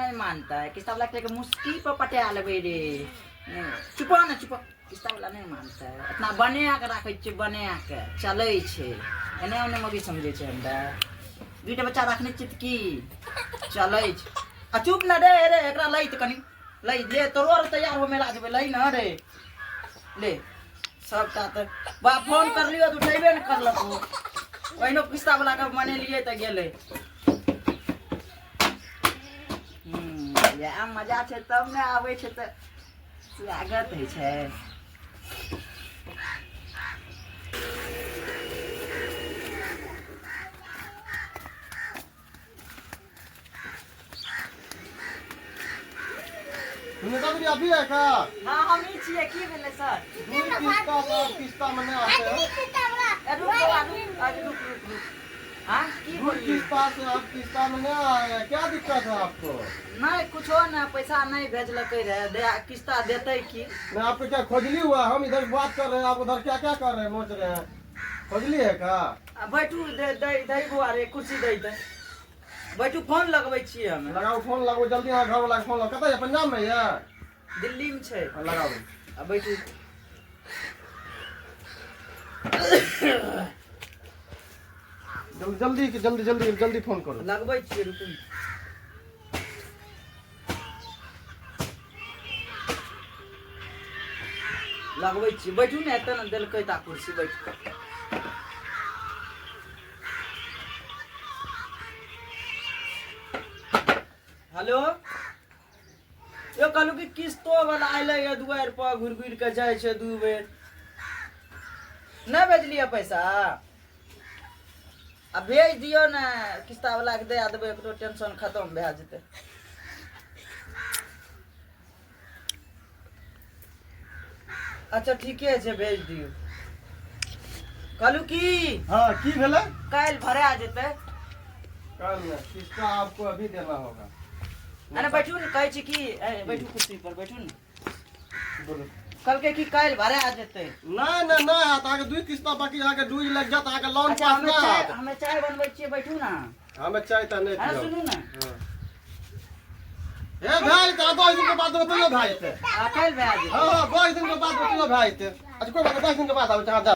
नहीं मानता है। किस्ता वाला के मुस्की पर पटा लेबे रे। चुपा ना चुपा। किस्ता वाला नहीं मानता है। इतना बना के रखे छे, बना के चले छे। एने ओने मगी समझे छे हमरा। दुटा बच्चा रखने चित की चले छे। आ चुप ना रे रे एकरा लई त कनी लई ले तोरो तैयार हो मेला जेबे लई ना रे। ले सब का त बा फोन कर लियो तो उठेबे न करलको। वहिनो किस्ता वाला के माने लिए त गेले। या मजा छे तब ने आवे छे त स्वागत है छे। तुमने कभी अभी है का? हां हम ही छिए की भेले सर? किस्ता मने आते हैं। रुक। हां की बोलिए? किस्ता से आप किस्ता मने आए, क्या दिक्कत है आपको? नहीं कुछो ना, पैसा नहीं भेजलकै रहे, दे किस्ता देते की? मैं आपको क्या खोजली हुआ? हम इधर बात कर रहे हैं, आप उधर क्या क्या कर रहे हैं, सोच रहे हैं? खोजली है का? बैठू दे बुआ रे कुर्सी दे दे। बैठू फोन लगबै छिए हम। लगाओ फोन, लगाओ जल्दी। यहाँ घर वाला के फोन लगाओ। कतऽ है? पंजाब में है? दिल्ली में छे। लगाओ। अब बैठू। जल्दी फोन करो। लगबै छिए रुकू। लगबै छिए बैठू ने, एतऽ न देलकै ता कुर्सी बैठ। हेलो यो कहलू कि किस्तो वाला आइले ये दुआर पर घुर के जाय छे दू बेर। नहीं भेजलिए पैसा? अब भेज दियो ना, किस्ता वाला के दे देबे तो टेंशन खत्म भए जेते। अच्छा ठीके छे भेज दियो। कहलू की हाँ की भेले? काल भरा जेते। कल में किस्ता आपको अभी देना होगा। अरे बैठू ने, कहै छी की बैठू कुर्सी पर बैठू ने। बोलो। कल के की काल भरा जेते। नहीं हाथ आगे दुई किस्ता बाकी आगे दुई लग जाता आगे लोन पास ना हाथ। हमें चाय बनबै छिए बैठू ना। हमें चाय त नहीं अरे पियो। सुनू ना। ए भाई त 10 दिन के बाद बतियो भाई ते। काल भरा जेते। हां 10 दिन के बाद बतियो भाई ते। अच्छा कोई बात 10 दिन के बाद आवे चाह जा।